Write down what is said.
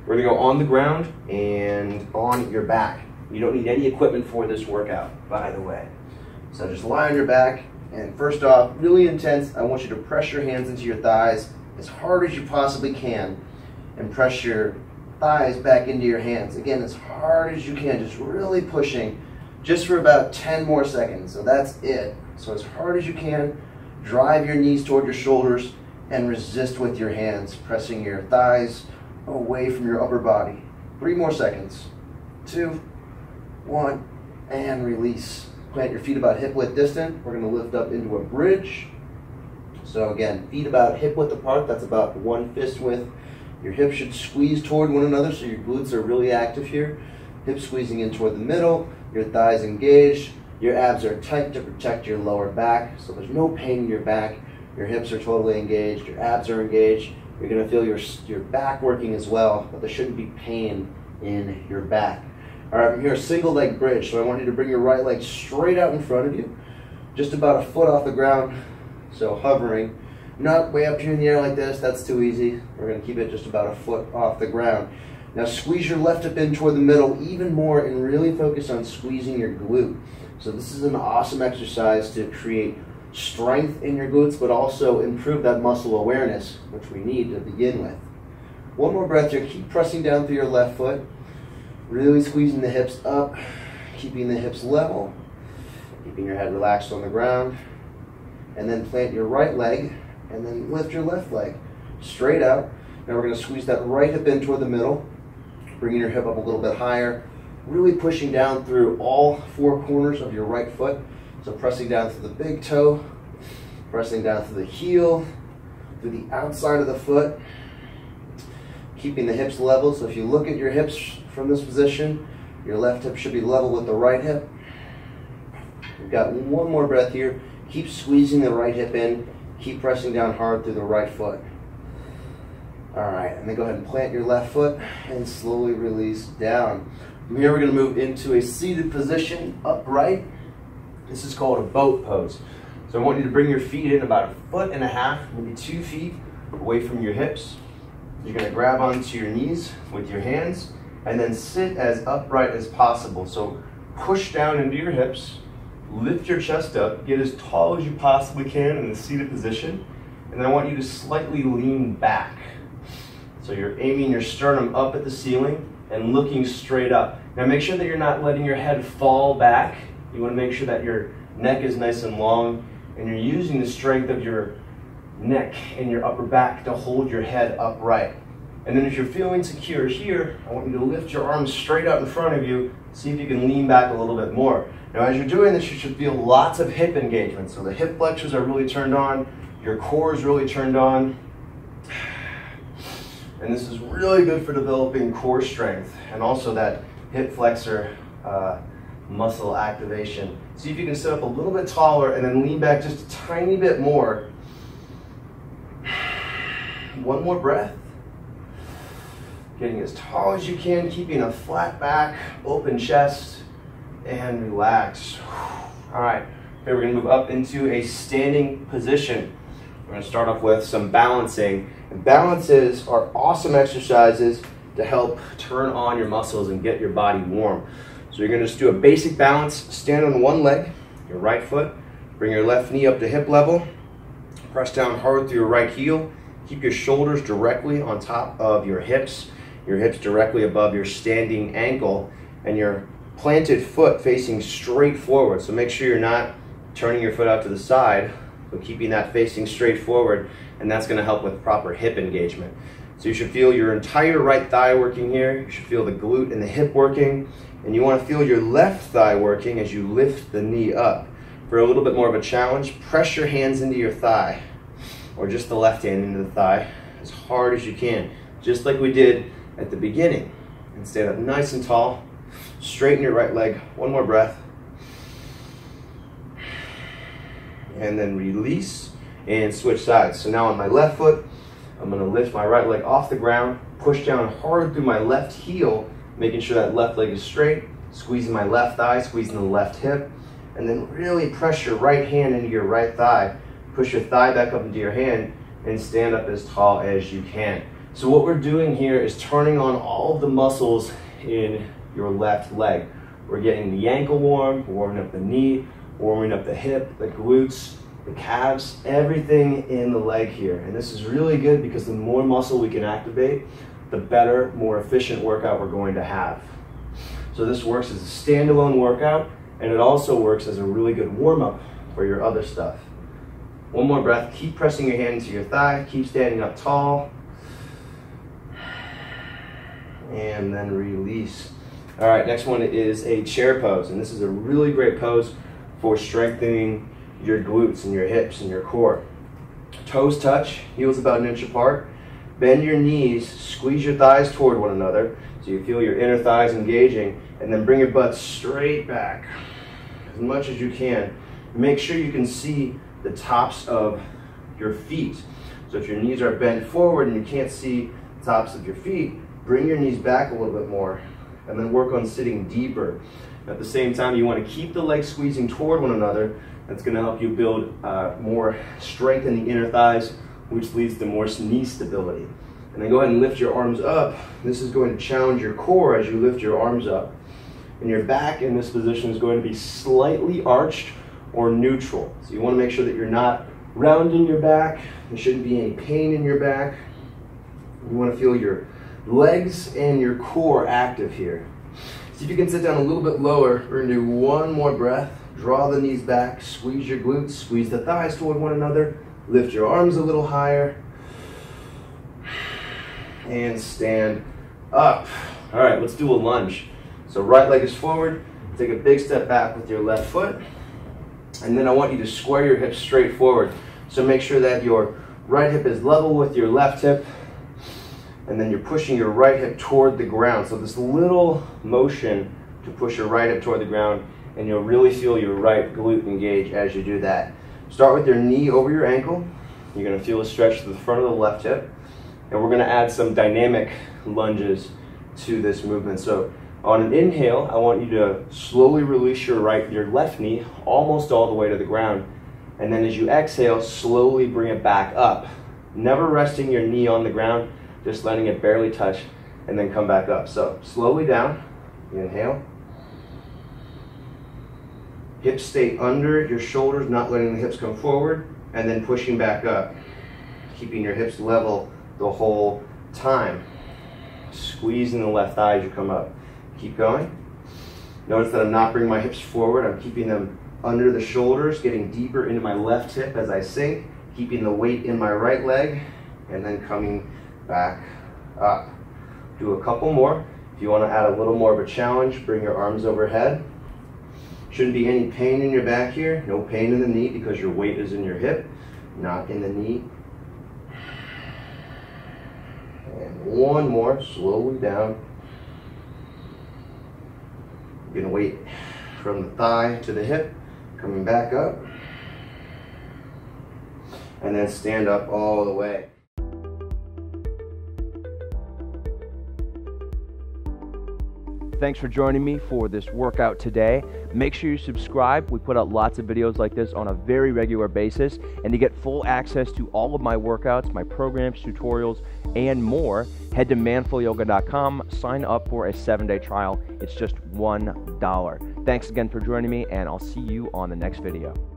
We're gonna go on the ground and on your back. You don't need any equipment for this workout, by the way. So just lie on your back, and first off, really intense, I want you to press your hands into your thighs as hard as you possibly can, and press your thighs back into your hands. Again, as hard as you can, just really pushing, just for about 10 more seconds. So that's it. So as hard as you can, drive your knees toward your shoulders and resist with your hands, pressing your thighs away from your upper body. 3 more seconds. 2, 1, and release. Plant your feet about hip width distant. We're going to lift up into a bridge. So again, feet about hip width apart. That's about 1 fist width. Your hips should squeeze toward one another, so your glutes are really active here. Hips squeezing in toward the middle. Your thighs engaged. Your abs are tight to protect your lower back, so there's no pain in your back. Your hips are totally engaged. Your abs are engaged. You're going to feel your back working as well, but there shouldn't be pain in your back. All right, from here, single leg bridge. So I want you to bring your right leg straight out in front of you, just about a foot off the ground. So hovering, not way up here in the air like this, that's too easy. We're going to keep it just about a foot off the ground. Now squeeze your left hip in toward the middle even more and really focus on squeezing your glute. So this is an awesome exercise to create strength in your glutes, but also improve that muscle awareness, which we need to begin with. One more breath here. Keep pressing down through your left foot, really squeezing the hips up, keeping the hips level, keeping your head relaxed on the ground, and then plant your right leg, and then lift your left leg straight out. Now we're going to squeeze that right hip in toward the middle, bringing your hip up a little bit higher, really pushing down through all 4 corners of your right foot. So pressing down through the big toe, pressing down through the heel, through the outside of the foot, keeping the hips level. So if you look at your hips from this position, your left hip should be level with the right hip. We've got one more breath here. Keep squeezing the right hip in. Keep pressing down hard through the right foot. All right, and then go ahead and plant your left foot and slowly release down. From here, we're going to move into a seated position, upright. This is called a boat pose. So I want you to bring your feet in about 1.5 feet, maybe 2 feet away from your hips. You're going to grab onto your knees with your hands and then sit as upright as possible. So push down into your hips, lift your chest up, get as tall as you possibly can in the seated position, and then I want you to slightly lean back. So you're aiming your sternum up at the ceiling and looking straight up. Now make sure that you're not letting your head fall back. You want to make sure that your neck is nice and long and you're using the strength of your neck and your upper back to hold your head upright. And then if you're feeling secure here, I want you to lift your arms straight out in front of you. See if you can lean back a little bit more. Now as you're doing this, you should feel lots of hip engagement. So the hip flexors are really turned on, your core is really turned on. And this is really good for developing core strength and also that hip flexor muscle activation. See if you can sit up a little bit taller and then lean back just a tiny bit more. One more breath. Getting as tall as you can, keeping a flat back, open chest, and relax. All right, okay, we're gonna move up into a standing position. We're gonna start off with some balancing. And balances are awesome exercises to help turn on your muscles and get your body warm. So you're gonna just do a basic balance, stand on one leg, your right foot, bring your left knee up to hip level, press down hard through your right heel, keep your shoulders directly on top of your hips directly above your standing ankle, and your planted foot facing straight forward. So make sure you're not turning your foot out to the side, but keeping that facing straight forward, and that's gonna help with proper hip engagement. So you should feel your entire right thigh working here, you should feel the glute and the hip working, and you wanna feel your left thigh working as you lift the knee up. For a little bit more of a challenge, press your hands into your thigh, or just the left hand into the thigh, as hard as you can, just like we did at the beginning. And stand up nice and tall, straighten your right leg, one more breath, and then release and switch sides. So now on my left foot, I'm gonna lift my right leg off the ground, push down hard through my left heel, making sure that left leg is straight, squeezing my left thigh, squeezing the left hip, and then really press your right hand into your right thigh. Push your thigh back up into your hand and stand up as tall as you can. So what we're doing here is turning on all of the muscles in your left leg. We're getting the ankle warm, warming up the knee, warming up the hip, the glutes, the calves, everything in the leg here. And this is really good because the more muscle we can activate, the better, more efficient workout we're going to have. So this works as a standalone workout, and it also works as a really good warm-up for your other stuff. One more breath. Keep pressing your hand into your thigh. Keep standing up tall. And then release. All right, next one is a chair pose, and this is a really great pose for strengthening your glutes and your hips and your core. Toes touch, heels about an inch apart. Bend your knees, squeeze your thighs toward one another so you feel your inner thighs engaging, and then bring your butt straight back as much as you can. Make sure you can see the tops of your feet. So if your knees are bent forward and you can't see the tops of your feet, bring your knees back a little bit more and then work on sitting deeper. At the same time, you want to keep the legs squeezing toward one another. That's going to help you build more strength in the inner thighs, which leads to more knee stability. And then go ahead and lift your arms up. This is going to challenge your core as you lift your arms up. And your back in this position is going to be slightly arched or neutral. So you want to make sure that you're not rounding your back. There shouldn't be any pain in your back. You want to feel your legs and your core active here. See if you can sit down a little bit lower. We're going to do one more breath. Draw the knees back, squeeze your glutes, squeeze the thighs toward one another, lift your arms a little higher, and stand up. All right, let's do a lunge. So right leg is forward, take a big step back with your left foot, and then I want you to square your hips straight forward. So make sure that your right hip is level with your left hip, and then you're pushing your right hip toward the ground. So this little motion to push your right hip toward the ground, and you'll really feel your right glute engage as you do that. Start with your knee over your ankle. You're going to feel a stretch to the front of the left hip, and we're going to add some dynamic lunges to this movement. So on an inhale, I want you to slowly release your left knee almost all the way to the ground, and then as you exhale, slowly bring it back up. Never resting your knee on the ground, just letting it barely touch, and then come back up. So slowly down, inhale. Hips stay under your shoulders, not letting the hips come forward, and then pushing back up, keeping your hips level the whole time. Squeezing the left thigh as you come up. Keep going. Notice that I'm not bringing my hips forward. I'm keeping them under the shoulders, getting deeper into my left hip as I sink, keeping the weight in my right leg, and then coming back up. Do a couple more. If you want to add a little more of a challenge, bring your arms overhead. Shouldn't be any pain in your back here. No pain in the knee because your weight is in your hip, not in the knee. And one more, slowly down. You're going to wait from the thigh to the hip, coming back up. And then stand up all the way. Thanks for joining me for this workout today. Make sure you subscribe. We put out lots of videos like this on a very regular basis. And to get full access to all of my workouts, my programs, tutorials, and more, head to manfulyoga.com, sign up for a 7-day trial. It's just $1. Thanks again for joining me, and I'll see you on the next video.